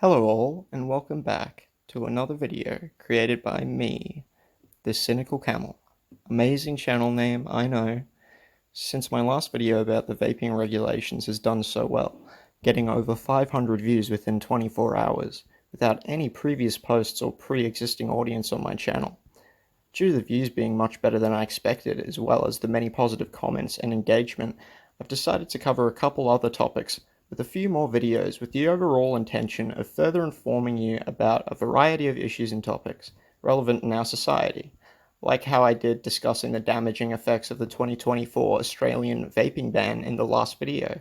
Hello all, and welcome back to another video created by me, the Cynical Camel. Amazing channel name, I know, since my last video about the vaping regulations has done so well, getting over 500 views within 24 hours, without any previous posts or pre-existing audience on my channel. Due to the views being much better than I expected, as well as the many positive comments and engagement, I've decided to cover a couple other topics with a few more videos with the overall intention of further informing you about a variety of issues and topics relevant in our society, like how I did discussing the damaging effects of the 2024 Australian vaping ban in the last video.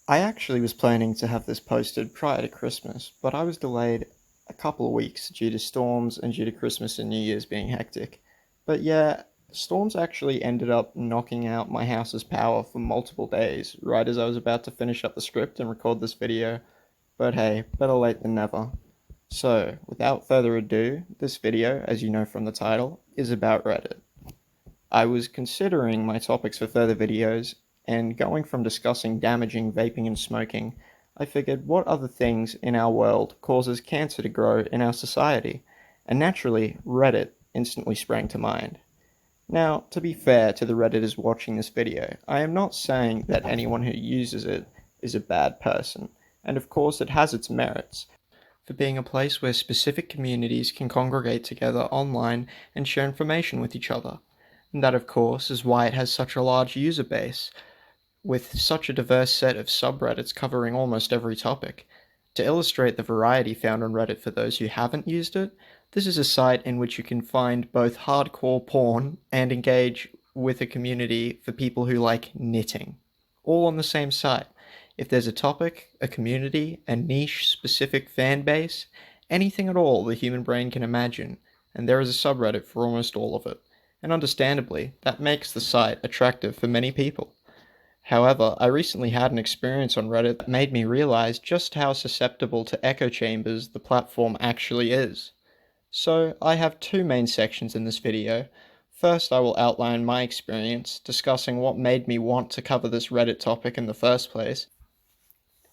I actually was planning to have this posted prior to Christmas, but I was delayed a couple of weeks due to storms and due to Christmas and New Year's being hectic. But yeah, storms actually ended up knocking out my house's power for multiple days, right as I was about to finish up the script and record this video. But hey, better late than never. So, without further ado, this video, as you know from the title, is about Reddit. I was considering my topics for further videos, and going from discussing damaging vaping and smoking, I figured what other things in our world causes cancer to grow in our society, and naturally, Reddit instantly sprang to mind. Now, to be fair to the Redditors watching this video, I am not saying that anyone who uses it is a bad person, and of course it has its merits, for being a place where specific communities can congregate together online and share information with each other. And that, of course, is why it has such a large user base, with such a diverse set of subreddits covering almost every topic. To illustrate the variety found on Reddit for those who haven't used it, this is a site in which you can find both hardcore porn and engage with a community for people who like knitting, all on the same site. If there's a topic, a community, a niche specific fan base, anything at all the human brain can imagine, and there is a subreddit for almost all of it. And understandably, that makes the site attractive for many people. However, I recently had an experience on Reddit that made me realize just how susceptible to echo chambers the platform actually is. So, I have two main sections in this video. First, I will outline my experience, discussing what made me want to cover this Reddit topic in the first place,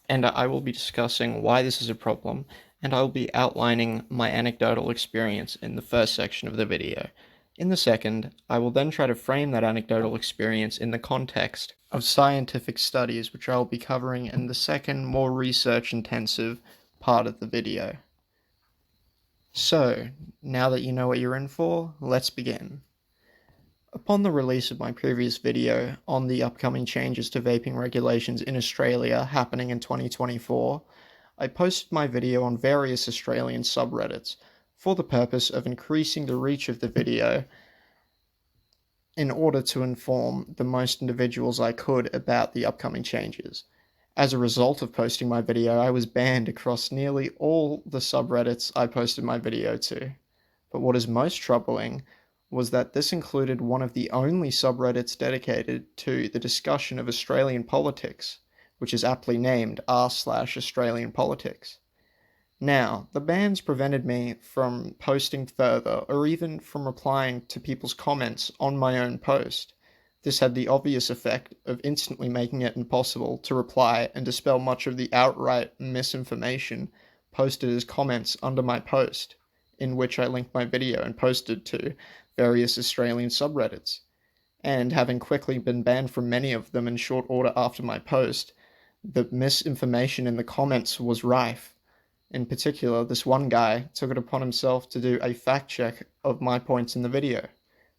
and I will be discussing why this is a problem, and I will be outlining my anecdotal experience in the first section of the video. In the second, I will then try to frame that anecdotal experience in the context of scientific studies, which I will be covering in the second, more research-intensive part of the video. So, now that you know what you're in for, let's begin. Upon the release of my previous video on the upcoming changes to vaping regulations in Australia happening in 2024, I posted my video on various Australian subreddits for the purpose of increasing the reach of the video in order to inform the most individuals I could about the upcoming changes. As a result of posting my video, I was banned across nearly all the subreddits I posted my video to. But what is most troubling was that this included one of the only subreddits dedicated to the discussion of Australian politics, which is aptly named r/Australian politics. Now, the bans prevented me from posting further or even from replying to people's comments on my own post. This had the obvious effect of instantly making it impossible to reply and dispel much of the outright misinformation posted as comments under my post, in which I linked my video and posted to various Australian subreddits. And having quickly been banned from many of them in short order after my post, the misinformation in the comments was rife. In particular, this one guy took it upon himself to do a fact check of my points in the video.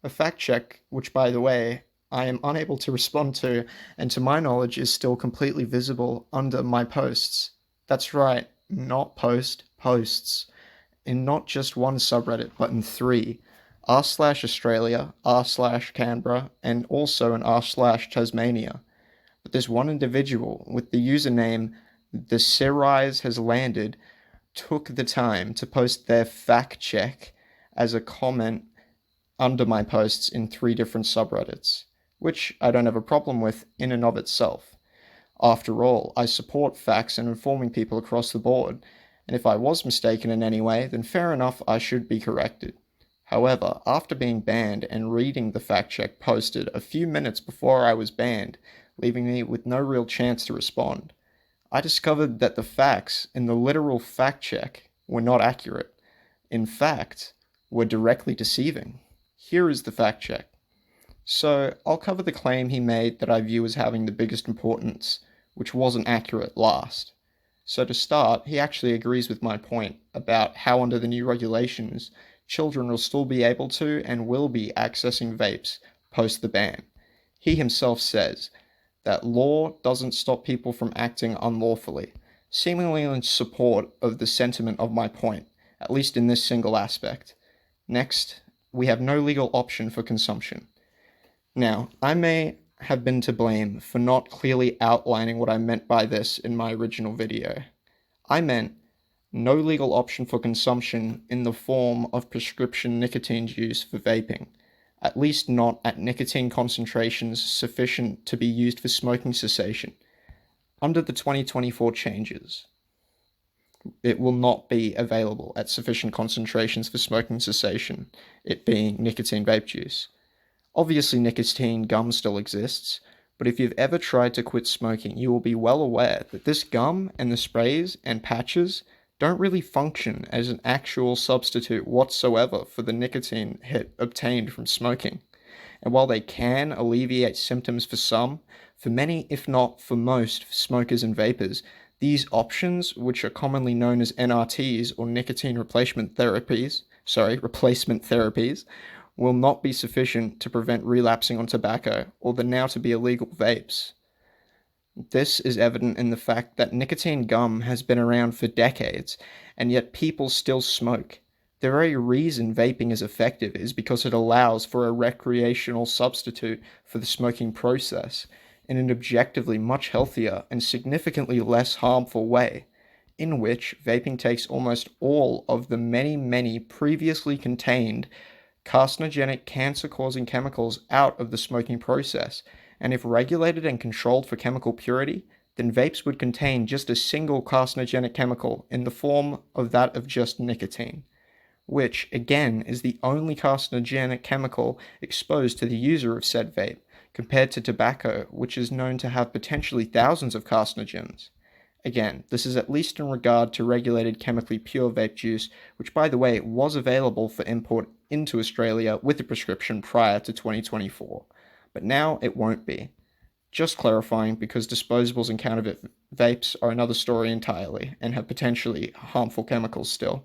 A fact check, which, by the way, I am unable to respond to, and to my knowledge is still completely visible under my posts. That's right, not posts. In not just one subreddit, but in three. r/Australia, r/Canberra, and also in r/Tasmania. But there's one individual with the username The Series Has Landed took the time to post their fact check as a comment under my posts in three different subreddits, which I don't have a problem with in and of itself. After all, I support facts and informing people across the board, and if I was mistaken in any way, then fair enough, I should be corrected. However, after being banned and reading the fact check posted a few minutes before I was banned, leaving me with no real chance to respond, I discovered that the facts in the literal fact check were not accurate. In fact, were directly deceiving. Here is the fact check. So, I'll cover the claim he made that I view as having the biggest importance, which wasn't accurate last. So to start, he actually agrees with my point about how under the new regulations, children will still be able to and will be accessing vapes post the ban. He himself says that law doesn't stop people from acting unlawfully, seemingly in support of the sentiment of my point, at least in this single aspect. Next, we have no legal option for consumption. Now, I may have been to blame for not clearly outlining what I meant by this in my original video. I meant no legal option for consumption in the form of prescription nicotine use for vaping, at least not at nicotine concentrations sufficient to be used for smoking cessation. Under the 2024 changes, it will not be available at sufficient concentrations for smoking cessation, it being nicotine vape juice. Obviously, nicotine gum still exists, but if you've ever tried to quit smoking, you will be well aware that this gum and the sprays and patches don't really function as an actual substitute whatsoever for the nicotine hit obtained from smoking. And while they can alleviate symptoms for some, for many, if not for most smokers and vapors, these options, which are commonly known as NRTs or nicotine replacement therapies, will not be sufficient to prevent relapsing on tobacco or the now to be illegal vapes. This is evident in the fact that nicotine gum has been around for decades, and yet people still smoke. The very reason vaping is effective is because it allows for a recreational substitute for the smoking process in an objectively much healthier and significantly less harmful way, in which vaping takes almost all of the many previously contained carcinogenic, cancer-causing chemicals out of the smoking process, and if regulated and controlled for chemical purity, then vapes would contain just a single carcinogenic chemical in the form of that of just nicotine, which, again, is the only carcinogenic chemical exposed to the user of said vape, compared to tobacco, which is known to have potentially thousands of carcinogens. Again, this is at least in regard to regulated chemically pure vape juice, which by the way was available for import into Australia with a prescription prior to 2024, but now it won't be. Just clarifying, because disposables and counterfeit vapes are another story entirely and have potentially harmful chemicals still.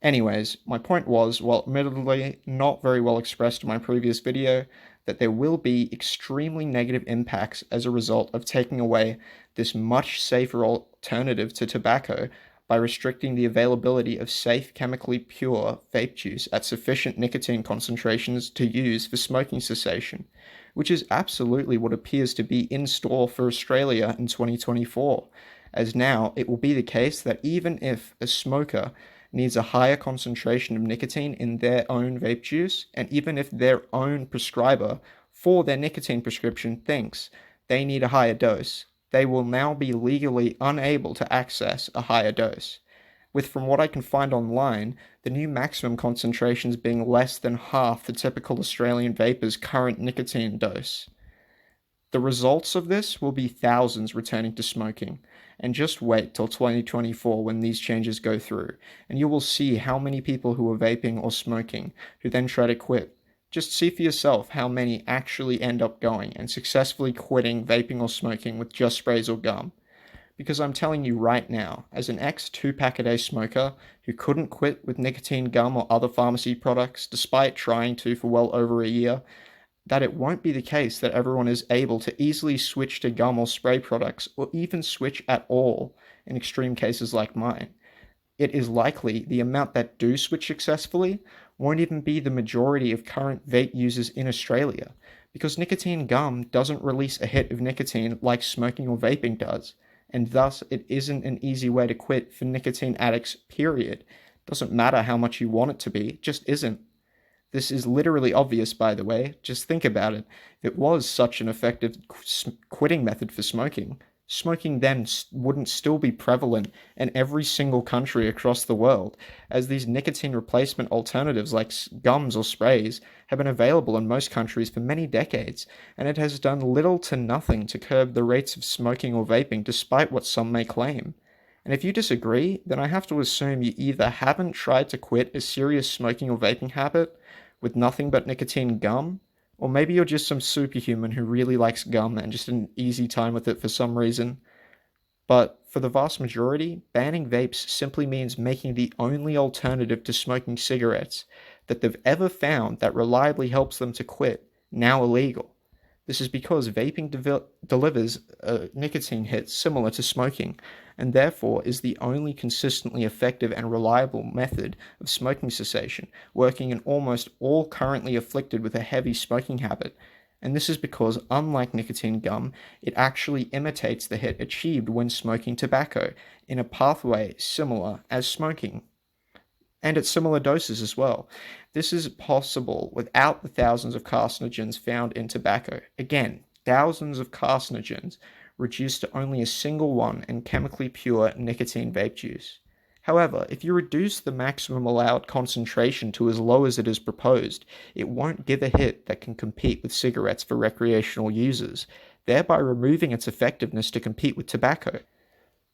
Anyways, my point was, while admittedly not very well expressed in my previous video, that there will be extremely negative impacts as a result of taking away this much safer alternative to tobacco by restricting the availability of safe, chemically pure vape juice at sufficient nicotine concentrations to use for smoking cessation, which is absolutely what appears to be in store for Australia in 2024, as now it will be the case that even if a smoker needs a higher concentration of nicotine in their own vape juice, and even if their own prescriber for their nicotine prescription thinks they need a higher dose, they will now be legally unable to access a higher dose, with, from what I can find online, the new maximum concentrations being less than half the typical Australian vapor's current nicotine dose. The results of this will be thousands returning to smoking, and just wait till 2024 when these changes go through, and you will see how many people who are vaping or smoking who then try to quit. Just see for yourself how many actually end up going and successfully quitting vaping or smoking with just sprays or gum. Because I'm telling you right now, as an ex-2-pack-a-day smoker who couldn't quit with nicotine gum or other pharmacy products despite trying to for well over a year, that it won't be the case that everyone is able to easily switch to gum or spray products, or even switch at all in extreme cases like mine. It is likely the amount that do switch successfully won't even be the majority of current vape users in Australia, because nicotine gum doesn't release a hit of nicotine like smoking or vaping does, and thus it isn't an easy way to quit for nicotine addicts, period. Doesn't matter how much you want it to be, it just isn't. This is literally obvious, by the way. Just think about it. If it was such an effective quitting method for smoking, smoking then wouldn't still be prevalent in every single country across the world, as these nicotine replacement alternatives like gums or sprays have been available in most countries for many decades, and it has done little to nothing to curb the rates of smoking or vaping despite what some may claim. And if you disagree, then I have to assume you either haven't tried to quit a serious smoking or vaping habit with nothing but nicotine gum, or maybe you're just some superhuman who really likes gum and just an easy time with it for some reason. But for the vast majority, banning vapes simply means making the only alternative to smoking cigarettes that they've ever found that reliably helps them to quit now illegal. This is because vaping delivers a nicotine hit similar to smoking, and therefore is the only consistently effective and reliable method of smoking cessation, working in almost all currently afflicted with a heavy smoking habit. And this is because, unlike nicotine gum, it actually imitates the hit achieved when smoking tobacco in a pathway similar as smoking, and at similar doses as well. This is possible without the thousands of carcinogens found in tobacco. Again, thousands of carcinogens reduced to only a single one in chemically pure nicotine vape juice. However, if you reduce the maximum allowed concentration to as low as it is proposed, it won't give a hit that can compete with cigarettes for recreational users, thereby removing its effectiveness to compete with tobacco,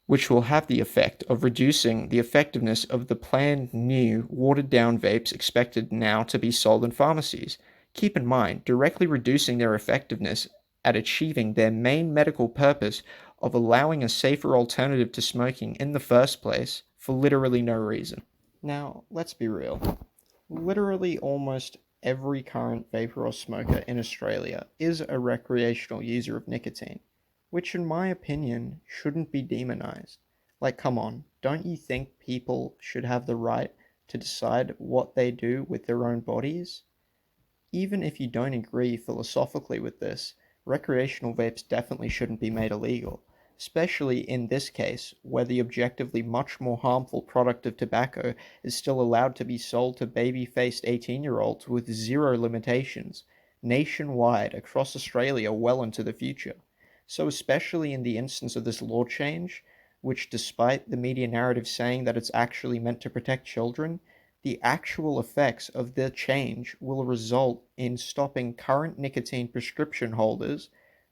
which will have the effect of reducing the effectiveness of the planned new, watered-down vapes expected now to be sold in pharmacies. Keep in mind, directly reducing their effectiveness at achieving their main medical purpose of allowing a safer alternative to smoking in the first place for literally no reason. Now, let's be real. Literally almost every current vapor or smoker in Australia is a recreational user of nicotine, which in my opinion shouldn't be demonized. Like, come on, don't you think people should have the right to decide what they do with their own bodies? Even if you don't agree philosophically with this, recreational vapes definitely shouldn't be made illegal, especially in this case where the objectively much more harmful product of tobacco is still allowed to be sold to baby-faced 18-year-olds with zero limitations, nationwide across Australia well into the future. So especially in the instance of this law change, which despite the media narrative saying that it's actually meant to protect children, the actual effects of the change will result in stopping current nicotine prescription holders,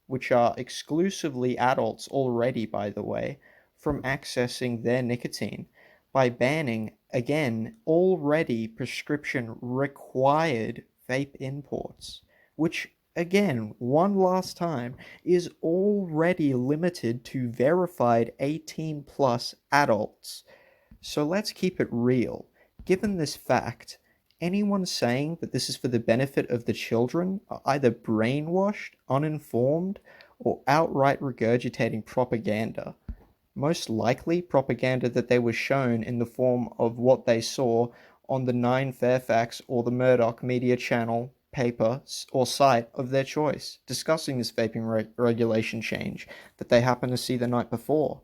which are exclusively adults already, by the way, from accessing their nicotine by banning, again, already prescription required vape imports, which, again, one last time, is already limited to verified 18 plus adults. So let's keep it real. Given this fact, anyone saying that this is for the benefit of the children are either brainwashed, uninformed, or outright regurgitating propaganda. Most likely propaganda that they were shown in the form of what they saw on the 9 Fairfax or the Murdoch media channel, paper, or site of their choice, discussing this vaping regulation change that they happened to see the night before.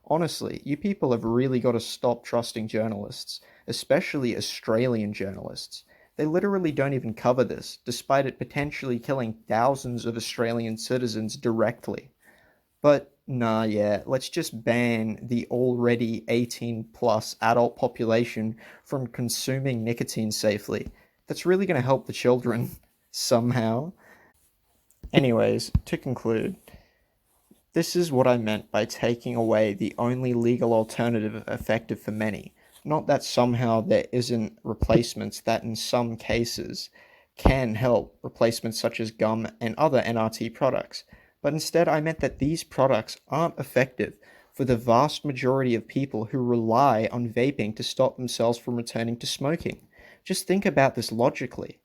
Honestly, you people have really got to stop trusting journalists, especially Australian journalists. They literally don't even cover this, despite it potentially killing thousands of Australian citizens directly. But nah, yeah, let's just ban the already 18 plus adult population from consuming nicotine safely. That's really going to help the children somehow. Anyways, to conclude, this is what I meant by taking away the only legal alternative effective for many. Not that somehow there isn't replacements that in some cases can help, replacements such as gum and other NRT products, but instead I meant that these products aren't effective for the vast majority of people who rely on vaping to stop themselves from returning to smoking. Just think about this logically.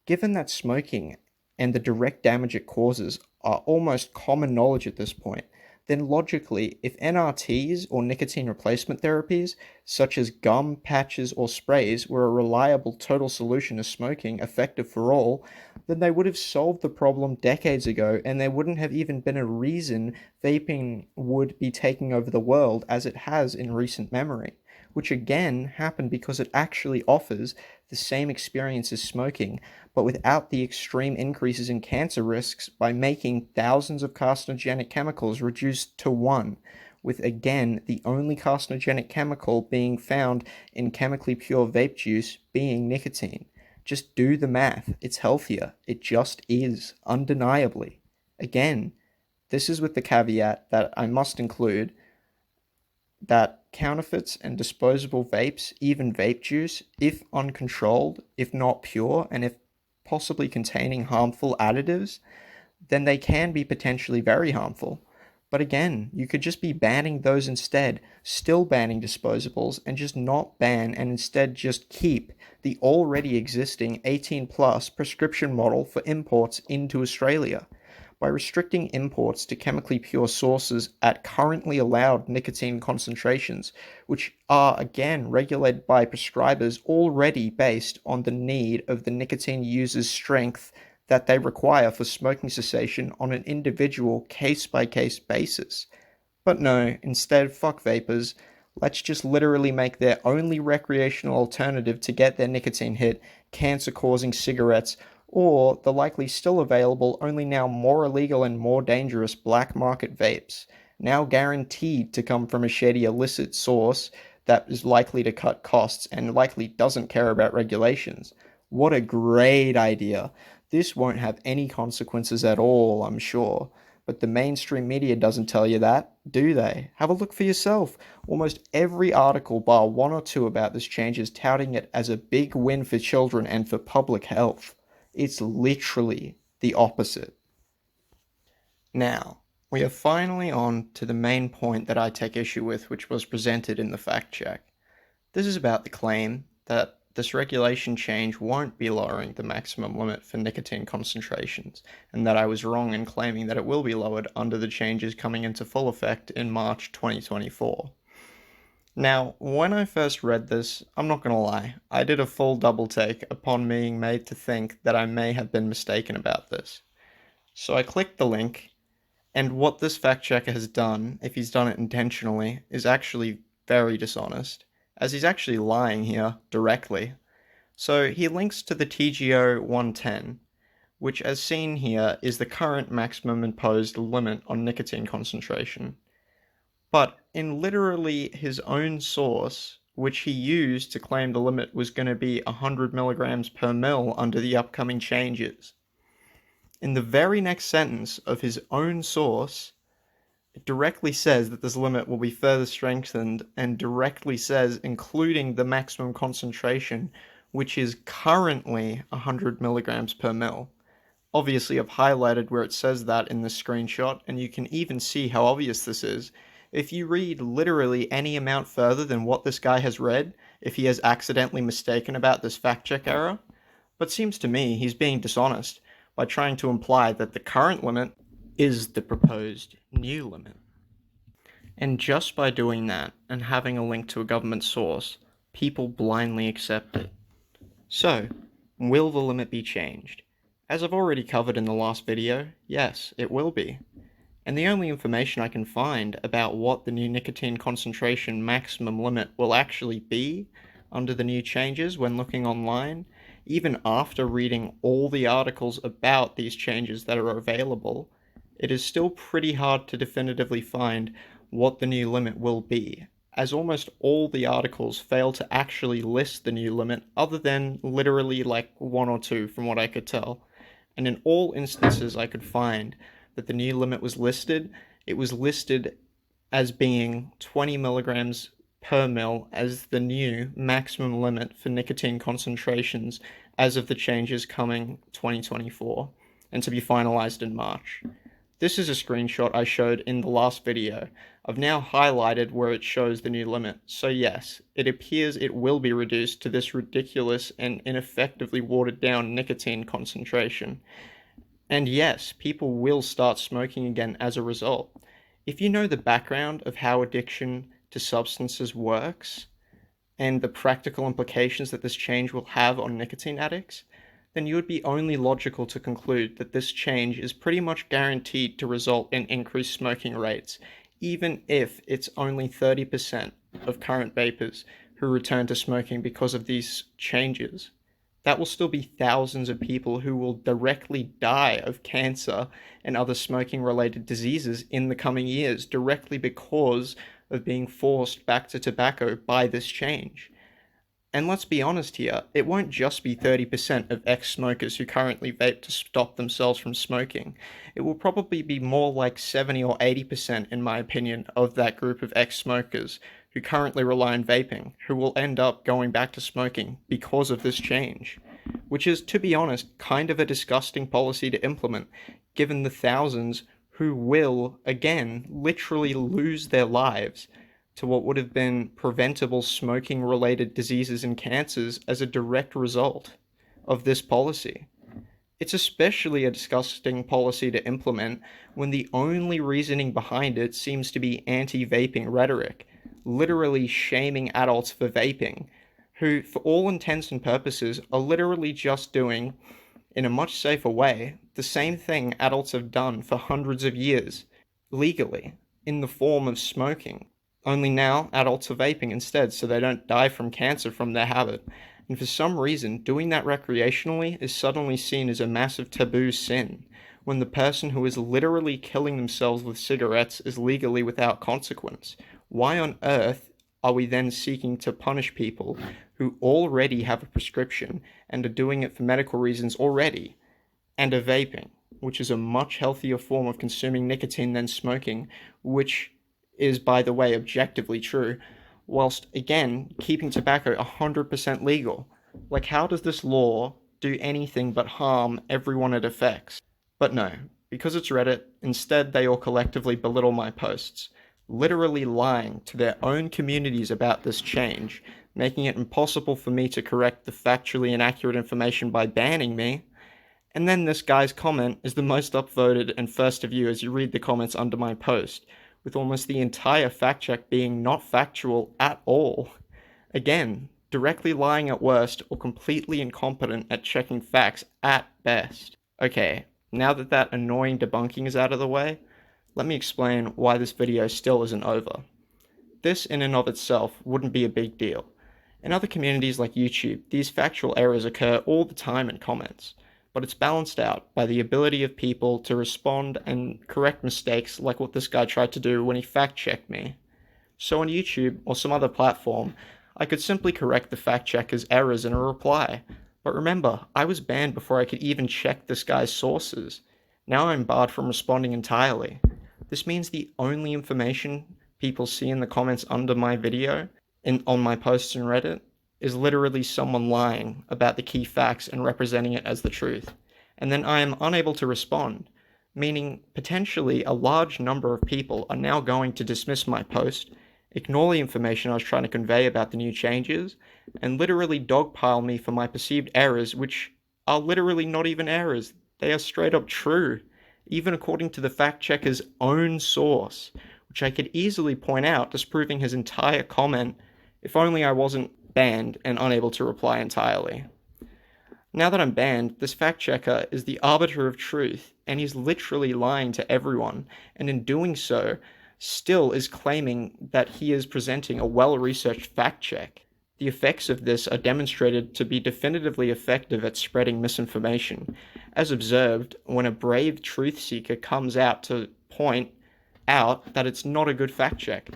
Given that smoking and the direct damage it causes are almost common knowledge at this point, then logically, if NRTs or nicotine replacement therapies, such as gum, patches, or sprays, were a reliable total solution to smoking, effective for all, then they would have solved the problem decades ago, and there wouldn't have even been a reason vaping would be taking over the world as it has in recent memory. which again happened because it actually offers the same experience as smoking, but without the extreme increases in cancer risks by making thousands of carcinogenic chemicals reduced to one, with again the only carcinogenic chemical being found in chemically pure vape juice being nicotine. Just do the math. It's healthier. It just is, undeniably. Again, this is with the caveat that I must include that counterfeits and disposable vapes, even vape juice, if uncontrolled, if not pure, and if possibly containing harmful additives, then they can be potentially very harmful. But again, you could just be banning those instead, still banning disposables, and just not ban and instead just keep the already existing 18 plus prescription model for imports into Australia. By restricting imports to chemically pure sources at currently allowed nicotine concentrations, which are again regulated by prescribers already based on the need of the nicotine user's strength that they require for smoking cessation on an individual case-by-case basis. But no, instead, fuck vapors. Let's just literally make their only recreational alternative to get their nicotine hit cancer-causing cigarettes, or the likely still available, only now more illegal and more dangerous black market vapes, now guaranteed to come from a shady illicit source that is likely to cut costs and likely doesn't care about regulations. What a great idea. This won't have any consequences at all, I'm sure. But the mainstream media doesn't tell you that, do they? Have a look for yourself. Almost every article, bar one or two about this change, is touting it as a big win for children and for public health. It's literally the opposite. Now, we are finally on to the main point that I take issue with, which was presented in the fact check. This is about the claim that this regulation change won't be lowering the maximum limit for nicotine concentrations, and that I was wrong in claiming that it will be lowered under the changes coming into full effect in March 2024. Now, when I first read this, I'm not gonna lie, I did a full double take upon being made to think that I may have been mistaken about this. So I clicked the link, and what this fact checker has done, if he's done it intentionally, is actually very dishonest, as he's actually lying here directly. So he links to the TGO 110, which as seen here is the current maximum imposed limit on nicotine concentration. But in literally his own source, which he used to claim the limit was going to be 100 milligrams per mil under the upcoming changes, in the very next sentence of his own source, it directly says that this limit will be further strengthened and directly says including the maximum concentration, which is currently 100 milligrams per mil. Obviously, I've highlighted where it says that in the screenshot, and you can even see how obvious this is. If you read literally any amount further than what this guy has read, if he has accidentally mistaken about this fact check error, but seems to me he's being dishonest by trying to imply that the current limit is the proposed new limit. And just by doing that and having a link to a government source, people blindly accept it. So, will the limit be changed? As I've already covered in the last video, yes, it will be. And the only information I can find about what the new nicotine concentration maximum limit will actually be under the new changes when looking online, even after reading all the articles about these changes that are available, it is still pretty hard to definitively find what the new limit will be, as almost all the articles fail to actually list the new limit other than literally like one or two from what I could tell. And in all instances I could find that the new limit was listed, it was listed as being 20 milligrams per mil as the new maximum limit for nicotine concentrations as of the changes coming 2024, and to be finalized in March. This is a screenshot I showed in the last video. I've now highlighted where it shows the new limit, so yes, it appears it will be reduced to this ridiculous and ineffectively watered down nicotine concentration. And yes, people will start smoking again as a result. If you know the background of how addiction to substances works, and the practical implications that this change will have on nicotine addicts, then you would be only logical to conclude that this change is pretty much guaranteed to result in increased smoking rates, even if it's only 30% of current vapors who return to smoking because of these changes. That will still be thousands of people who will directly die of cancer and other smoking related diseases in the coming years, directly because of being forced back to tobacco by this change. And let's be honest here, it won't just be 30% of ex-smokers who currently vape to stop themselves from smoking. It will probably be more like 70 or 80%, in my opinion, of that group of ex-smokers who currently rely on vaping, who will end up going back to smoking because of this change. Which is, to be honest, kind of a disgusting policy to implement, given the thousands who will, again, literally lose their lives to what would have been preventable smoking-related diseases and cancers as a direct result of this policy. It's especially a disgusting policy to implement when the only reasoning behind it seems to be anti-vaping rhetoric, literally shaming adults for vaping, who, for all intents and purposes, are literally just doing, in a much safer way, the same thing adults have done for hundreds of years, legally, in the form of smoking. Only now, adults are vaping instead, so they don't die from cancer from their habit. And for some reason, doing that recreationally is suddenly seen as a massive taboo sin, when the person who is literally killing themselves with cigarettes is legally without consequence. Why on earth are we then seeking to punish people who already have a prescription and are doing it for medical reasons already, and are vaping, which is a much healthier form of consuming nicotine than smoking, which is, by the way, objectively true, whilst, again, keeping tobacco 100% legal. Like, how does this law do anything but harm everyone it affects? But no, because it's Reddit, instead they all collectively belittle my posts, literally lying to their own communities about this change, making it impossible for me to correct the factually inaccurate information by banning me. And then this guy's comment is the most upvoted and first of you as you read the comments under my post, with almost the entire fact check being not factual at all. Again, directly lying at worst or completely incompetent at checking facts at best. Okay, now that that annoying debunking is out of the way, let me explain why this video still isn't over. This in and of itself wouldn't be a big deal. In other communities like YouTube, these factual errors occur all the time in comments, but it's balanced out by the ability of people to respond and correct mistakes like what this guy tried to do when he fact-checked me. So on YouTube or some other platform, I could simply correct the fact-checker's errors in a reply. But remember, I was banned before I could even check this guy's sources. Now I'm barred from responding entirely. This means the only information people see in the comments under my video, on my posts in Reddit, is literally someone lying about the key facts and representing it as the truth. And then I am unable to respond, meaning potentially a large number of people are now going to dismiss my post, ignore the information I was trying to convey about the new changes, and literally dogpile me for my perceived errors, which are literally not even errors. They are straight up true, even according to the fact checker's own source, which I could easily point out, disproving his entire comment, if only I wasn't banned and unable to reply entirely. Now that I'm banned, this fact checker is the arbiter of truth, and he's literally lying to everyone, and in doing so, still is claiming that he is presenting a well-researched fact check. The effects of this are demonstrated to be definitively effective at spreading misinformation, as observed when a brave truth seeker comes out to point out that it's not a good fact check.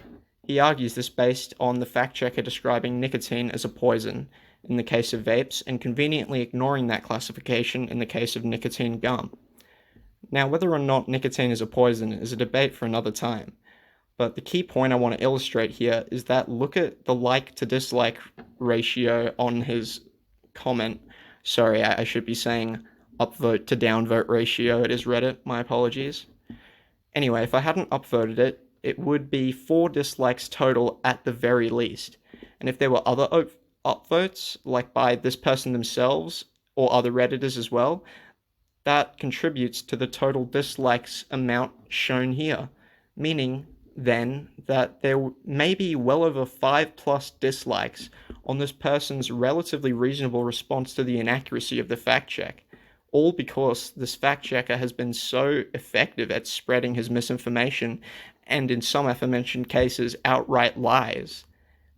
He argues this based on the fact checker describing nicotine as a poison in the case of vapes and conveniently ignoring that classification in the case of nicotine gum. Now, whether or not nicotine is a poison is a debate for another time, but the key point I want to illustrate here is that look at the like to dislike ratio on his comment. Sorry, I should be saying upvote to downvote ratio. It is Reddit, my apologies. Anyway, if I hadn't upvoted it, it would be 4 dislikes total at the very least. And if there were other upvotes, like by this person themselves or other Redditors as well, that contributes to the total dislikes amount shown here, meaning then that there may be well over 5+ dislikes on this person's relatively reasonable response to the inaccuracy of the fact check, all because this fact checker has been so effective at spreading his misinformation and in some aforementioned cases outright lies.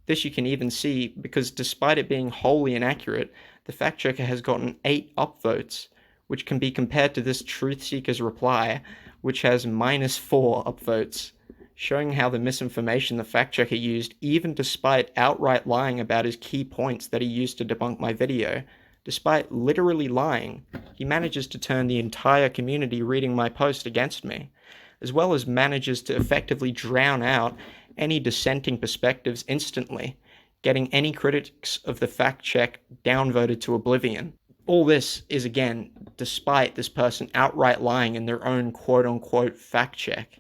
This you can even see because despite it being wholly inaccurate, the fact checker has gotten 8 upvotes, which can be compared to this truth seeker's reply, which has -4 upvotes, showing how the misinformation the fact checker used, even despite outright lying about his key points that he used to debunk my video. Despite literally lying, he manages to turn the entire community reading my post against me, as well as manages to effectively drown out any dissenting perspectives instantly, getting any critics of the fact check downvoted to oblivion. All this is, again, despite this person outright lying in their own quote-unquote fact check.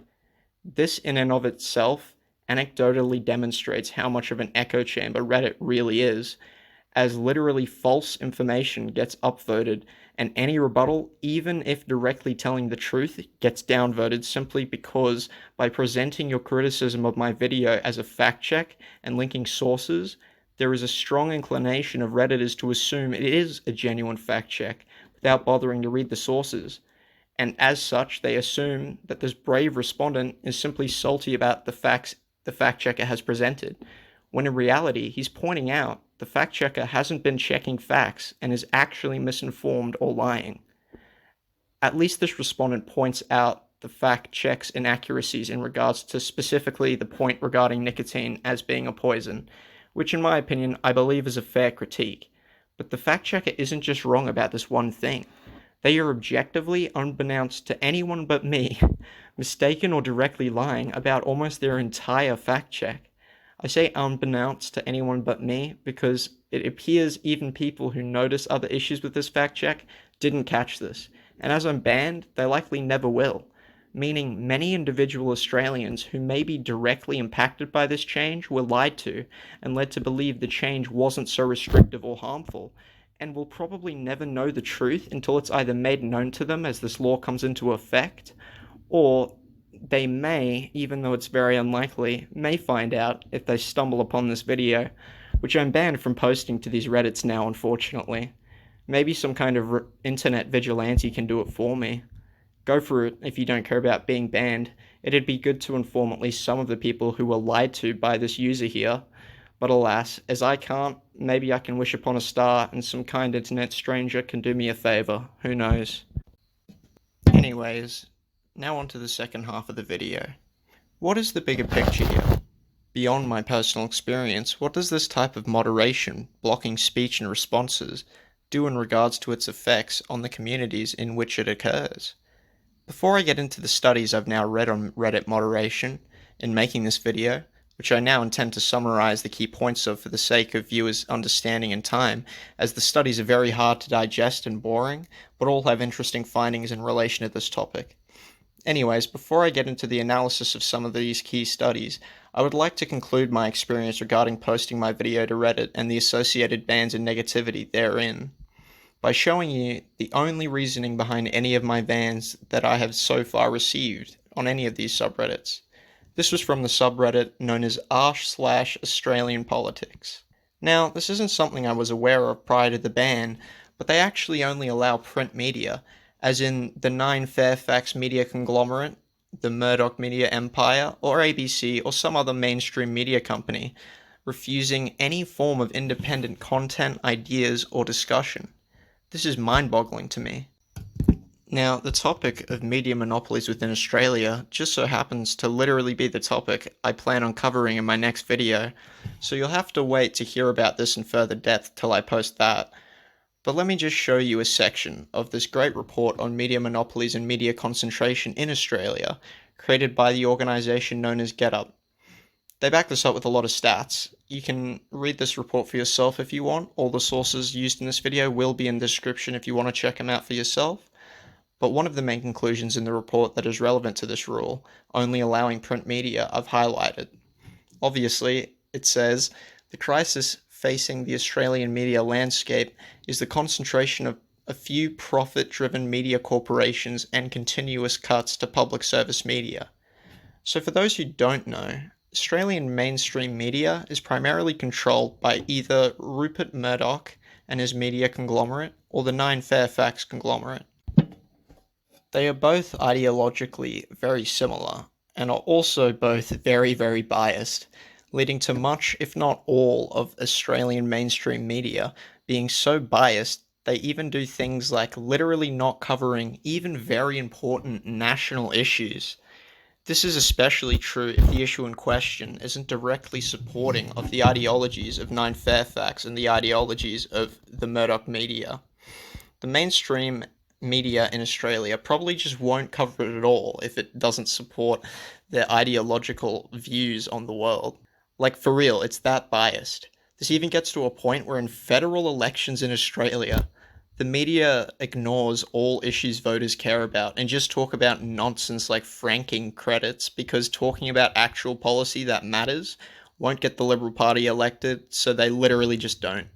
This in and of itself anecdotally demonstrates how much of an echo chamber Reddit really is, as literally false information gets upvoted, and any rebuttal, even if directly telling the truth, gets downvoted simply because by presenting your criticism of my video as a fact check and linking sources, there is a strong inclination of Redditors to assume it is a genuine fact check without bothering to read the sources. And as such, they assume that this brave respondent is simply salty about the facts the fact checker has presented, when in reality, he's pointing out the fact checker hasn't been checking facts and is actually misinformed or lying. At least this respondent points out the fact check's inaccuracies in regards to specifically the point regarding nicotine as being a poison, which in my opinion I believe is a fair critique. But the fact checker isn't just wrong about this one thing. They are objectively, unbeknownst to anyone but me, mistaken or directly lying about almost their entire fact check. I say unbeknownst to anyone but me because it appears even people who notice other issues with this fact check didn't catch this, and as I'm banned, they likely never will, meaning many individual Australians who may be directly impacted by this change were lied to and led to believe the change wasn't so restrictive or harmful, and will probably never know the truth until it's either made known to them as this law comes into effect, or they may, even though it's very unlikely, may find out if they stumble upon this video, which I'm banned from posting to these Reddits now, unfortunately. Maybe some kind of internet vigilante can do it for me. Go for it if you don't care about being banned. It'd be good to inform at least some of the people who were lied to by this user here. But alas, as I can't, maybe I can wish upon a star and some kind internet stranger can do me a favor. Who knows? Anyways, now on to the second half of the video. What is the bigger picture here? Beyond my personal experience, what does this type of moderation, blocking speech and responses, do in regards to its effects on the communities in which it occurs? Before I get into the studies I've now read on Reddit moderation in making this video, which I now intend to summarize the key points of for the sake of viewers' understanding and time, as the studies are very hard to digest and boring, but all have interesting findings in relation to this topic. Anyways, before I get into the analysis of some of these key studies, I would like to conclude my experience regarding posting my video to Reddit and the associated bans and negativity therein, by showing you the only reasoning behind any of my bans that I have so far received on any of these subreddits. This was from the subreddit known as r/Australian Politics. Now, this isn't something I was aware of prior to the ban, but they actually only allow print media, as in the 9 Fairfax media conglomerate, the Murdoch media empire, or ABC, or some other mainstream media company, refusing any form of independent content, ideas, or discussion. This is mind-boggling to me. Now, the topic of media monopolies within Australia just so happens to literally be the topic I plan on covering in my next video, so you'll have to wait to hear about this in further depth till I post that. But let me just show you a section of this great report on media monopolies and media concentration in Australia, created by the organisation known as Gillett. They back this up with a lot of stats. You can read this report for yourself if you want. All the sources used in this video will be in the description if you want to check them out for yourself. But one of the main conclusions in the report that is relevant to this rule, only allowing print media, I've highlighted. Obviously, it says, the crisis facing the Australian media landscape is the concentration of a few profit-driven media corporations and continuous cuts to public service media. So for those who don't know, Australian mainstream media is primarily controlled by either Rupert Murdoch and his media conglomerate, or the 9 Fairfax conglomerate. They are both ideologically very similar, and are also both very, very biased, leading to much, if not all, of Australian mainstream media being so biased they even do things like literally not covering even very important national issues. This is especially true if the issue in question isn't directly supporting of the ideologies of Nine Fairfax and the ideologies of the Murdoch media. The mainstream media in Australia probably just won't cover it at all if it doesn't support their ideological views on the world. Like, for real, it's that biased. This even gets to a point where in federal elections in Australia, the media ignores all issues voters care about and just talk about nonsense like franking credits because talking about actual policy that matters won't get the Liberal Party elected, so they literally just don't.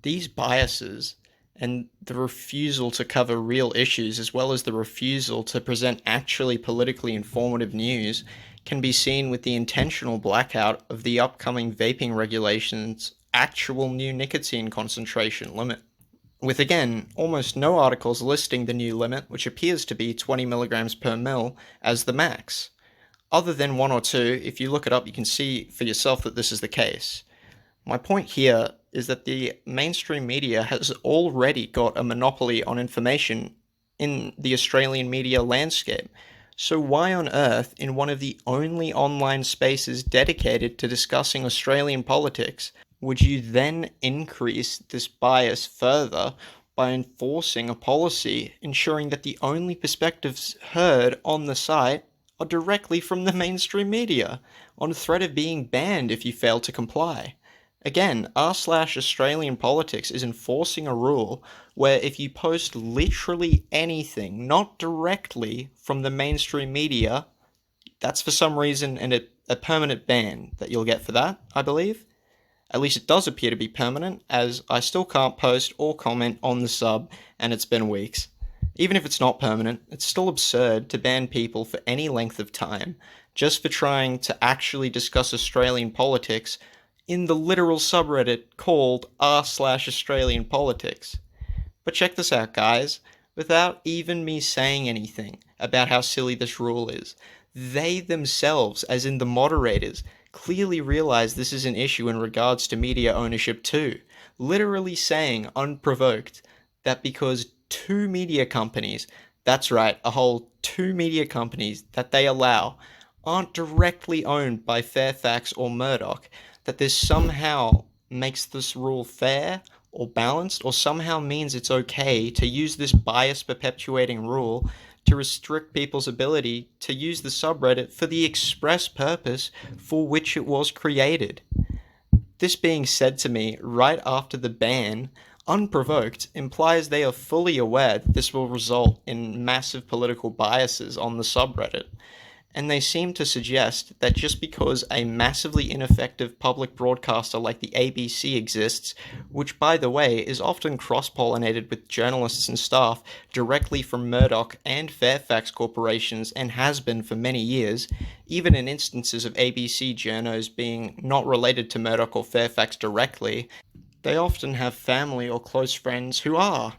These biases and the refusal to cover real issues, as well as the refusal to present actually politically informative news, can be seen with the intentional blackout of the upcoming vaping regulations' actual new nicotine concentration limit. With again, almost no articles listing the new limit, which appears to be 20 milligrams per mil, as the max. Other than one or two, if you look it up, you can see for yourself that this is the case. My point here is that the mainstream media has already got a monopoly on information in the Australian media landscape. So why on earth, in one of the only online spaces dedicated to discussing Australian politics, would you then increase this bias further by enforcing a policy ensuring that the only perspectives heard on the site are directly from the mainstream media, on threat of being banned if you fail to comply? Again, r/Australian politics is enforcing a rule where if you post literally anything not directly from the mainstream media, that's for some reason a permanent ban that you'll get for that, I believe. At least it does appear to be permanent, as I still can't post or comment on the sub, and it's been weeks. Even if it's not permanent, it's still absurd to ban people for any length of time, just for trying to actually discuss Australian politics in the literal subreddit called r/Australian politics. But check this out, guys. Without even me saying anything about how silly this rule is, they themselves, as in the moderators, clearly realize this is an issue in regards to media ownership too, literally saying unprovoked that because two media companies, that's right, a whole two media companies that they allow, aren't directly owned by Fairfax or Murdoch, that this somehow makes this rule fair or balanced, or somehow means it's okay to use this bias perpetuating rule to restrict people's ability to use the subreddit for the express purpose for which it was created. This being said to me right after the ban, unprovoked, implies they are fully aware that this will result in massive political biases on the subreddit. And they seem to suggest that just because a massively ineffective public broadcaster like the ABC exists, which by the way is often cross-pollinated with journalists and staff directly from Murdoch and Fairfax corporations and has been for many years, even in instances of ABC journos being not related to Murdoch or Fairfax directly, they often have family or close friends who are.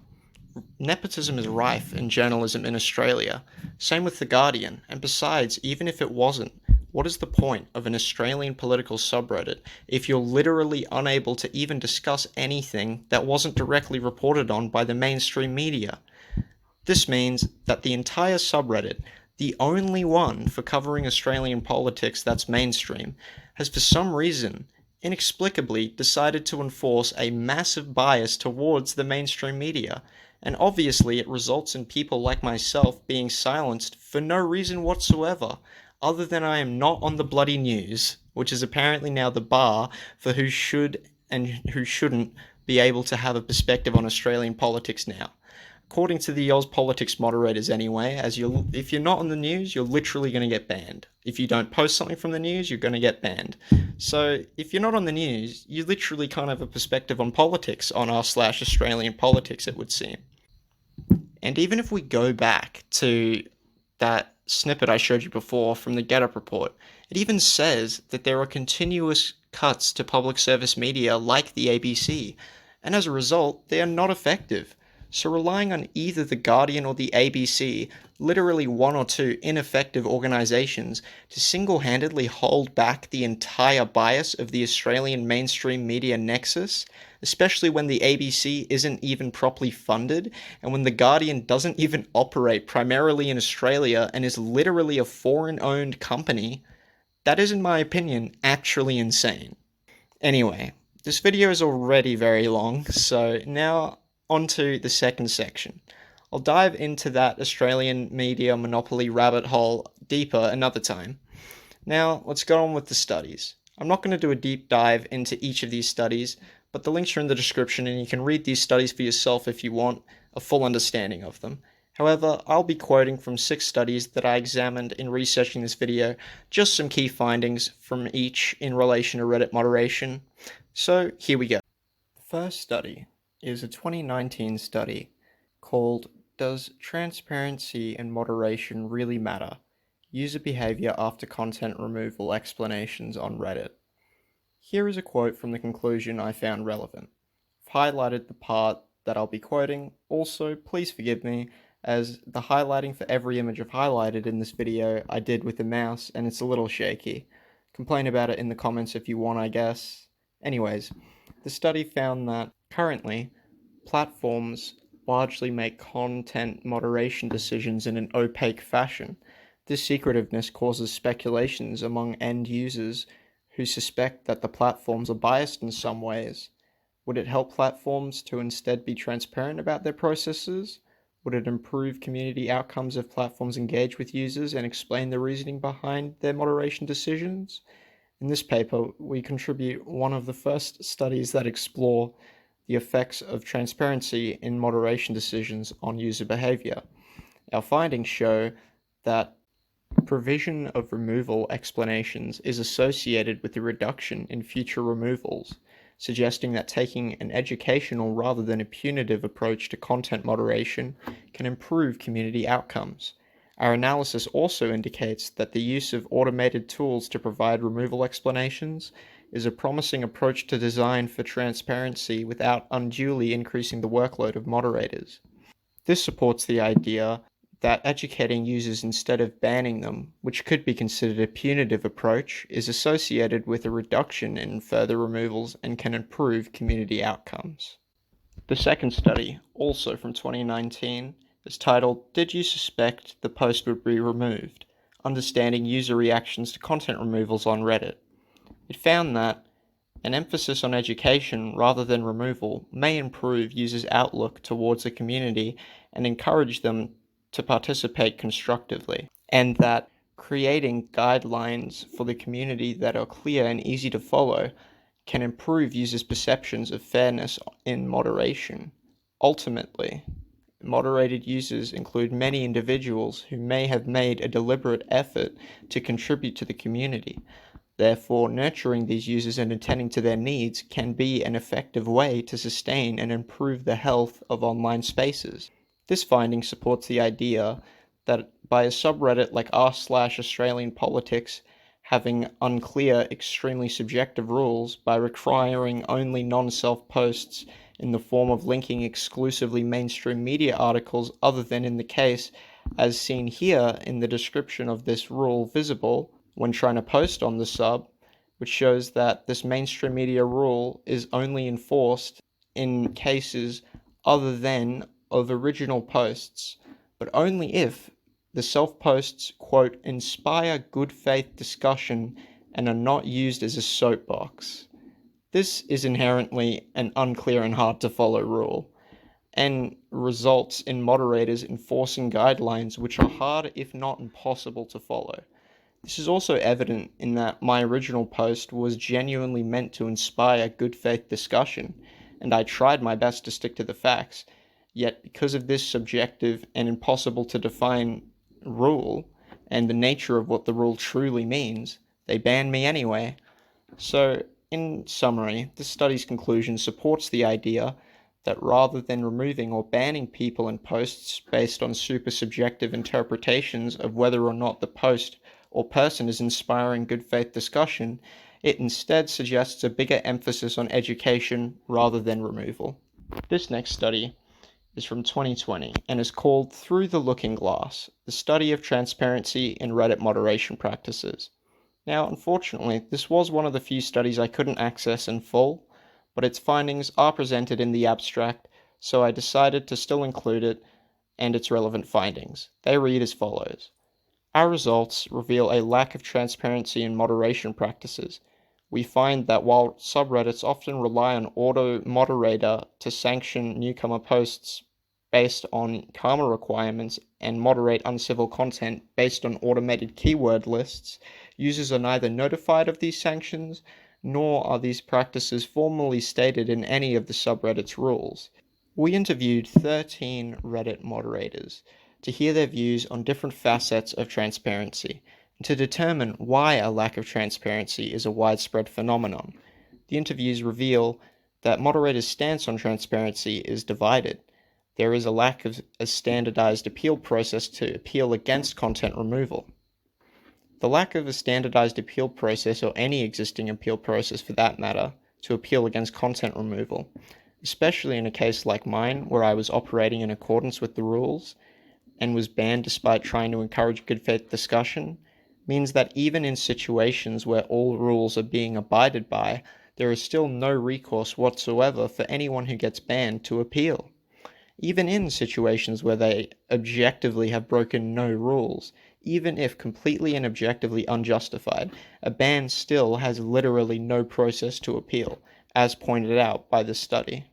Nepotism is rife in journalism in Australia. Same with The Guardian. And besides, even if it wasn't, what is the point of an Australian political subreddit if you're literally unable to even discuss anything that wasn't directly reported on by the mainstream media? This means that the entire subreddit, the only one for covering Australian politics that's mainstream, has for some reason inexplicably decided to enforce a massive bias towards the mainstream media. And obviously it results in people like myself being silenced for no reason whatsoever, other than I am not on the bloody news, which is apparently now the bar for who should and who shouldn't be able to have a perspective on Australian politics now. According to the Oz politics moderators anyway, if you're not on the news, you're literally going to get banned. If you don't post something from the news, you're going to get banned. So if you're not on the news, you literally can't have a perspective on politics on r/Australian politics, it would seem. And even if we go back to that snippet I showed you before from the Get Up report, it even says that there are continuous cuts to public service media like the ABC, and as a result, they are not effective. so relying on either The Guardian or the ABC, literally one or two ineffective organisations, to single-handedly hold back the entire bias of the Australian mainstream media nexus, especially when the ABC isn't even properly funded, and when The Guardian doesn't even operate primarily in Australia and is literally a foreign-owned company, that is, in my opinion, actually insane. Anyway, this video is already very long, so now onto the second section. I'll dive into that Australian media monopoly rabbit hole deeper another time. Now, let's go on with the studies. I'm not going to do a deep dive into each of these studies, but the links are in the description and you can read these studies for yourself if you want a full understanding of them. However, I'll be quoting from 6 studies that I examined in researching this video, just some key findings from each in relation to Reddit moderation. So here we go. The first study is a 2019 study called Does Transparency and Moderation Really Matter? User Behavior After Content Removal Explanations on Reddit. Here is a quote from the conclusion I found relevant. I've highlighted the part that I'll be quoting. Also, please forgive me, as the highlighting for every image I've highlighted in this video I did with the mouse, and it's a little shaky. Complain about it in the comments if you want, I guess. Anyways, the study found that currently, platforms largely make content moderation decisions in an opaque fashion. This secretiveness causes speculations among end users who suspect that the platforms are biased in some ways. Would it help platforms to instead be transparent about their processes? Would it improve community outcomes if platforms engage with users and explain the reasoning behind their moderation decisions? In this paper, we contribute one of the first studies that explore the effects of transparency in moderation decisions on user behavior. Our findings show that provision of removal explanations is associated with a reduction in future removals, suggesting that taking an educational rather than a punitive approach to content moderation can improve community outcomes. Our analysis also indicates that the use of automated tools to provide removal explanations is a promising approach to design for transparency without unduly increasing the workload of moderators. This supports the idea that educating users instead of banning them, which could be considered a punitive approach, is associated with a reduction in further removals and can improve community outcomes. The second study, also from 2019, is titled, Did You Suspect the Post Would Be Removed? Understanding User Reactions to Content Removals on Reddit. It found that an emphasis on education rather than removal may improve users' outlook towards the community and encourage them to participate constructively, and that creating guidelines for the community that are clear and easy to follow can improve users' perceptions of fairness in moderation. Ultimately, moderated users include many individuals who may have made a deliberate effort to contribute to the community. Therefore, nurturing these users and attending to their needs can be an effective way to sustain and improve the health of online spaces. This finding supports the idea that by a subreddit like r/Australian politics having unclear, extremely subjective rules by requiring only non-self posts in the form of linking exclusively mainstream media articles other than in the case as seen here in the description of this rule visible when trying to post on the sub, which shows that this mainstream media rule is only enforced in cases other than of original posts, but only if the self-posts, quote, inspire good faith discussion and are not used as a soapbox. This is inherently an unclear and hard to follow rule, and results in moderators enforcing guidelines which are hard if not impossible to follow. This is also evident in that my original post was genuinely meant to inspire good faith discussion, and I tried my best to stick to the facts. Yet, because of this subjective and impossible to define rule, and the nature of what the rule truly means, they banned me anyway. So, in summary, this study's conclusion supports the idea that rather than removing or banning people and posts based on super subjective interpretations of whether or not the post or person is inspiring good faith discussion, it instead suggests a bigger emphasis on education rather than removal. This next study is from 2020 and is called Through the Looking Glass, the Study of Transparency in Reddit Moderation Practices. Now, unfortunately, this was one of the few studies I couldn't access in full, but its findings are presented in the abstract, so I decided to still include it and its relevant findings. They read as follows. Our results reveal a lack of transparency in moderation practices. We find that while subreddits often rely on auto-moderator to sanction newcomer posts based on karma requirements and moderate uncivil content based on automated keyword lists, users are neither notified of these sanctions, nor are these practices formally stated in any of the subreddit's rules. We interviewed 13 Reddit moderators to hear their views on different facets of transparency and to determine why a lack of transparency is a widespread phenomenon. The interviews reveal that moderators' stance on transparency is divided. There is a lack of a standardized appeal process to appeal against content removal. The lack of a standardized appeal process, or any existing appeal process for that matter, to appeal against content removal, especially in a case like mine where I was operating in accordance with the rules and was banned despite trying to encourage good faith discussion, means that even in situations where all rules are being abided by, there is still no recourse whatsoever for anyone who gets banned to appeal. Even in situations where they objectively have broken no rules, even if completely and objectively unjustified, a ban still has literally no process to appeal, as pointed out by this study.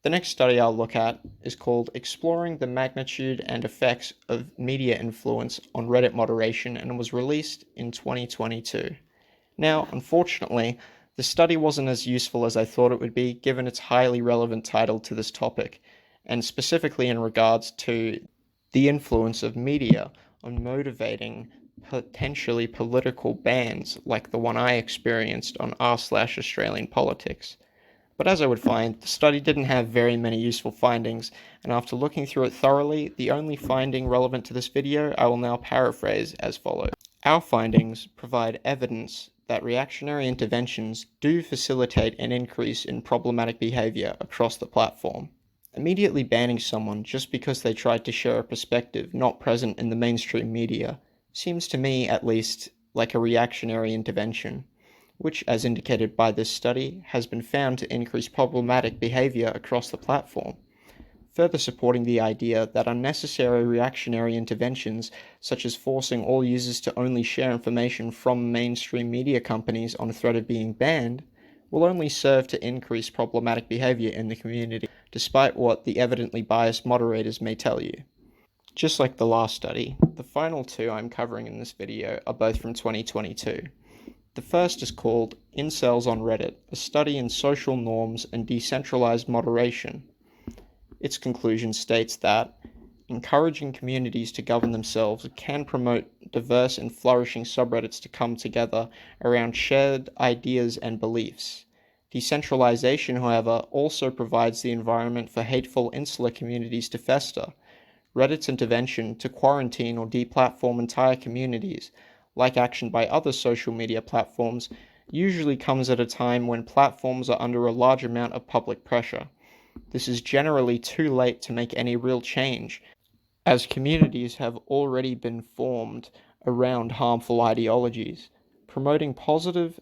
The next study I'll look at is called Exploring the Magnitude and Effects of Media Influence on Reddit Moderation and was released in 2022. Now, unfortunately, the study wasn't as useful as I thought it would be given its highly relevant title to this topic, and specifically in regards to the influence of media on motivating potentially political bans like the one I experienced on r/Australian politics. But as I would find, the study didn't have very many useful findings, and after looking through it thoroughly, the only finding relevant to this video I will now paraphrase as follows. Our findings provide evidence that reactionary interventions do facilitate an increase in problematic behavior across the platform. Immediately banning someone just because they tried to share a perspective not present in the mainstream media seems to me, at least, like a reactionary intervention, which, as indicated by this study, has been found to increase problematic behavior across the platform, further supporting the idea that unnecessary reactionary interventions, such as forcing all users to only share information from mainstream media companies on threat of being banned, will only serve to increase problematic behavior in the community, despite what the evidently biased moderators may tell you. Just like the last study, the final two I'm covering in this video are both from 2022. The first is called Incels on Reddit, a study in social norms and decentralized moderation. Its conclusion states that encouraging communities to govern themselves can promote diverse and flourishing subreddits to come together around shared ideas and beliefs. Decentralization, however, also provides the environment for hateful insular communities to fester. Reddit's intervention to quarantine or deplatform entire communities, like action by other social media platforms, usually comes at a time when platforms are under a large amount of public pressure. This is generally too late to make any real change, as communities have already been formed around harmful ideologies. Promoting positive,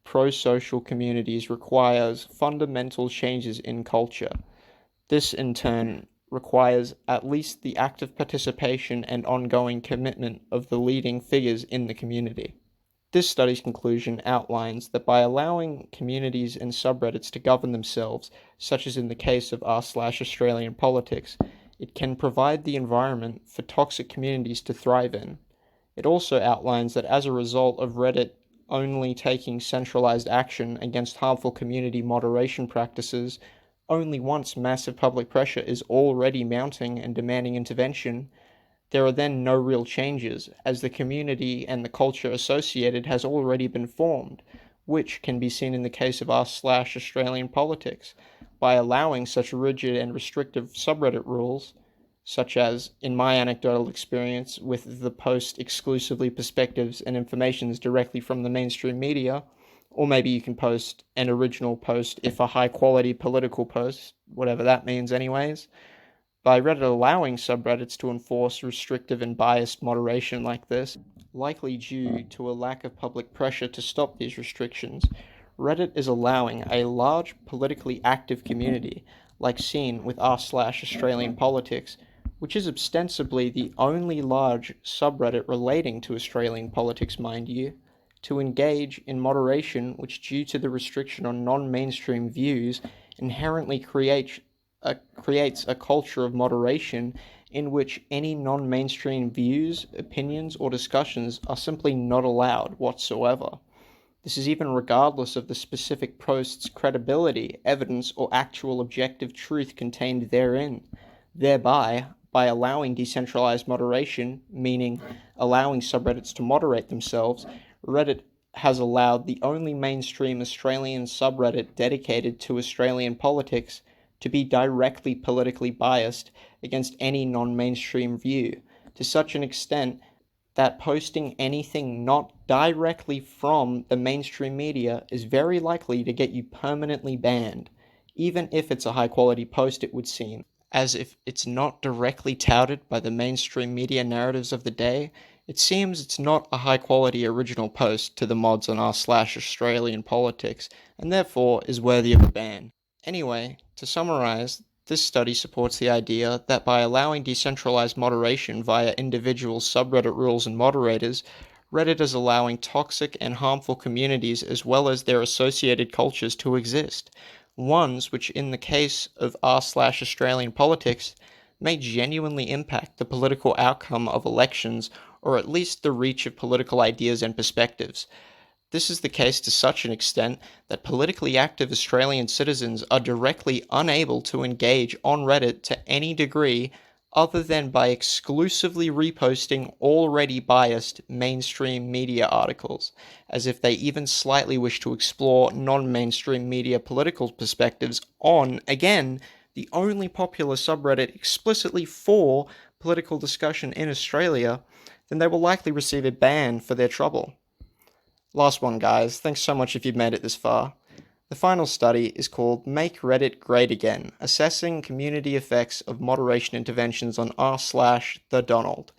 pro-social communities requires fundamental changes in culture. This, in turn, requires at least the active participation and ongoing commitment of the leading figures in the community. This study's conclusion outlines that by allowing communities and subreddits to govern themselves, such as in the case of r/Australian politics, it can provide the environment for toxic communities to thrive in. It also outlines that as a result of Reddit only taking centralized action against harmful community moderation practices, only once massive public pressure is already mounting and demanding intervention, there are then no real changes, as the community and the culture associated has already been formed, which can be seen in the case of r/Australian politics. By allowing such rigid and restrictive subreddit rules, such as, in my anecdotal experience, with the post exclusively perspectives and informations directly from the mainstream media, or maybe you can post an original post if a high-quality political post, whatever that means anyways. By Reddit allowing subreddits to enforce restrictive and biased moderation like this, likely due to a lack of public pressure to stop these restrictions, Reddit is allowing a large politically active community, like seen with r/Australian politics, which is ostensibly the only large subreddit relating to Australian politics, mind you, to engage in moderation which, due to the restriction on non-mainstream views, inherently creates a culture of moderation in which any non-mainstream views, opinions, or discussions are simply not allowed whatsoever. This is even regardless of the specific post's credibility, evidence, or actual objective truth contained therein. Thereby, by allowing decentralized moderation, meaning allowing subreddits to moderate themselves, Reddit has allowed the only mainstream Australian subreddit dedicated to Australian politics to be directly politically biased against any non-mainstream view, to such an extent that posting anything not directly from the mainstream media is very likely to get you permanently banned, even if it's a high-quality post, it would seem, as if it's not directly touted by the mainstream media narratives of the day. It seems it's not a high-quality original post to the mods on r/Australian politics, and therefore is worthy of a ban. Anyway, to summarize, this study supports the idea that by allowing decentralized moderation via individual subreddit rules and moderators, Reddit is allowing toxic and harmful communities as well as their associated cultures to exist, ones which, in the case of r/Australian politics, may genuinely impact the political outcome of elections or at least the reach of political ideas and perspectives. This is the case to such an extent that politically active Australian citizens are directly unable to engage on Reddit to any degree other than by exclusively reposting already biased mainstream media articles, as if they even slightly wish to explore non-mainstream media political perspectives on, again, the only popular subreddit explicitly for political discussion in Australia, then they will likely receive a ban for their trouble. Last one, guys. Thanks so much if you've made it this far. The final study is called Make Reddit Great Again, Assessing Community Effects of Moderation Interventions on r/the Donald.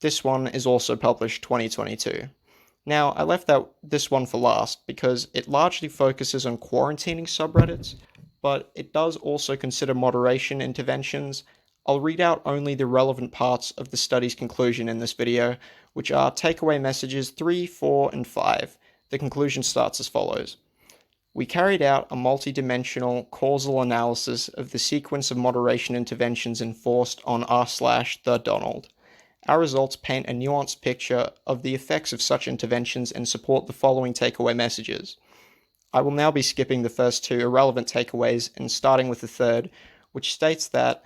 This one is also published 2022. Now, I left this one for last because it largely focuses on quarantining subreddits, but it does also consider moderation interventions. I'll read out only the relevant parts of the study's conclusion in this video, which are takeaway messages 3, 4, and 5. The conclusion starts as follows. We carried out a multi-dimensional causal analysis of the sequence of moderation interventions enforced on r/the Donald. Our results paint a nuanced picture of the effects of such interventions and support the following takeaway messages. I will now be skipping the first two irrelevant takeaways and starting with the third, which states that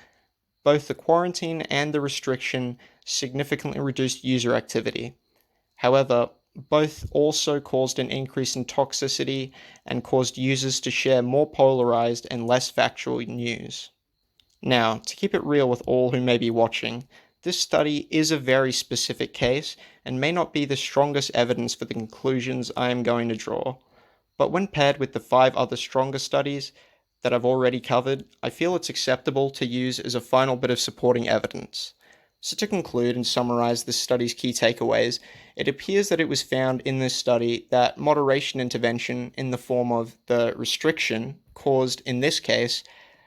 both the quarantine and the restriction significantly reduced user activity. However, both also caused an increase in toxicity and caused users to share more polarized and less factual news. Now, to keep it real with all who may be watching, this study is a very specific case and may not be the strongest evidence for the conclusions I am going to draw. But when paired with the 5 other stronger studies that I've already covered, I feel it's acceptable to use as a final bit of supporting evidence. So to conclude and summarize this study's key takeaways, it appears that it was found in this study that moderation intervention in the form of the restriction caused, in this case,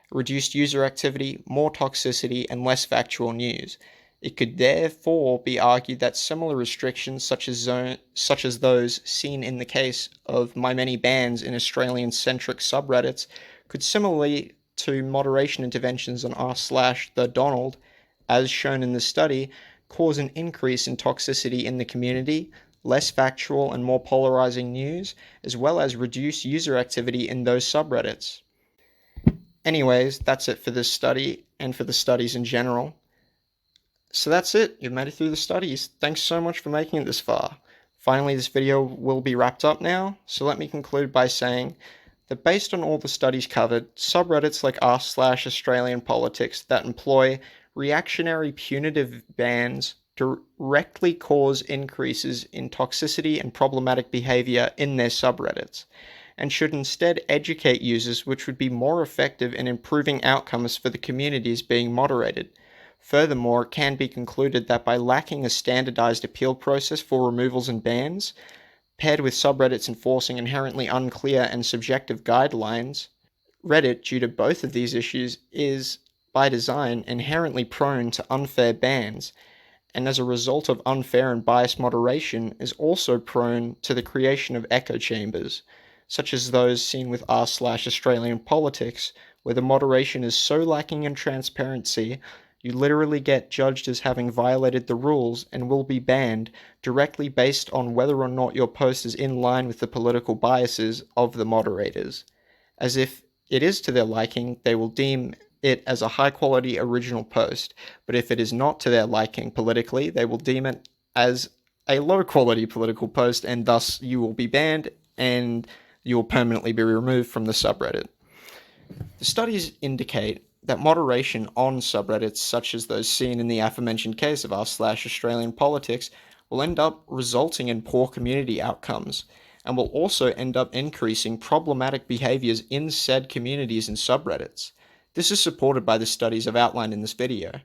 reduced user activity, more toxicity, and less factual news. It could therefore be argued that similar restrictions such as those seen in the case of my many bans in Australian-centric subreddits could similarly to moderation interventions on r/the Donald, as shown in the study, cause an increase in toxicity in the community, less factual and more polarizing news, as well as reduce user activity in those subreddits. Anyways, that's it for this study and for the studies in general. So that's it. You've made it through the studies. Thanks so much for making it this far. Finally, this video will be wrapped up now, so let me conclude by saying that based on all the studies covered, subreddits like r/Australian politics that employ reactionary punitive bans directly cause increases in toxicity and problematic behavior in their subreddits. and should instead educate users, which would be more effective in improving outcomes for the communities being moderated. Furthermore, it can be concluded that by lacking a standardized appeal process for removals and bans, paired with subreddits enforcing inherently unclear and subjective guidelines, Reddit, due to both of these issues, is, by design, inherently prone to unfair bans, and as a result of unfair and biased moderation, is also prone to the creation of echo chambers, such as those seen with r/Australian politics, where the moderation is so lacking in transparency, you literally get judged as having violated the rules and will be banned directly based on whether or not your post is in line with the political biases of the moderators. As if it is to their liking, they will deem it as a high-quality original post, but if it is not to their liking politically, they will deem it as a low-quality political post, and thus you will be banned and you will permanently be removed from the subreddit. The studies indicate that moderation on subreddits, such as those seen in the aforementioned case of r/Australian politics, will end up resulting in poor community outcomes, and will also end up increasing problematic behaviors in said communities and subreddits. This is supported by the studies I've outlined in this video,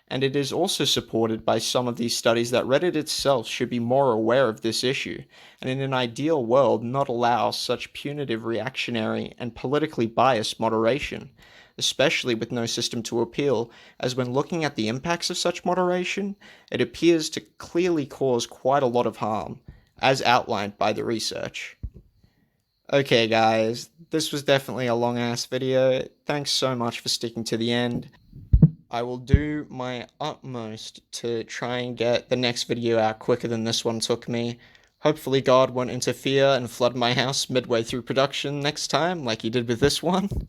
and it is also supported by some of these studies that Reddit itself should be more aware of this issue, and in an ideal world not allow such punitive, reactionary, and politically biased moderation, especially with no system to appeal, as when looking at the impacts of such moderation, it appears to clearly cause quite a lot of harm, as outlined by the research. Okay guys, this was definitely a long-ass video. Thanks so much for sticking to the end. I will do my utmost to try and get the next video out quicker than this one took me. Hopefully God won't interfere and flood my house midway through production next time, like he did with this one.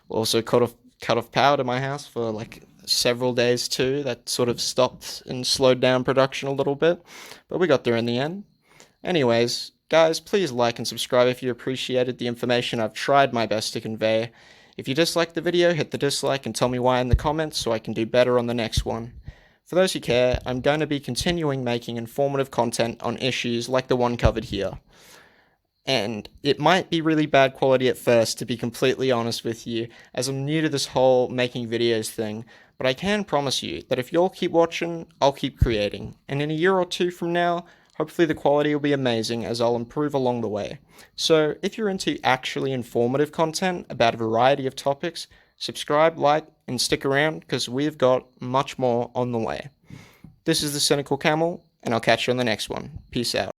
We'll also cut off power to my house for like several days too. That sort of stopped and slowed down production a little bit, but we got there in the end. Anyways, guys, please like and subscribe if you appreciated the information I've tried my best to convey. If you disliked the video, hit the dislike and tell me why in the comments so I can do better on the next one. For those who care, I'm going to be continuing making informative content on issues like the one covered here. And it might be really bad quality at first, to be completely honest with you, as I'm new to this whole making videos thing, but I can promise you that if you'll keep watching, I'll keep creating, and in a year or two from now, hopefully the quality will be amazing as I'll improve along the way. So if you're into actually informative content about a variety of topics, subscribe, like, and stick around because we've got much more on the way. This is the Cynical Camel, and I'll catch you on the next one. Peace out.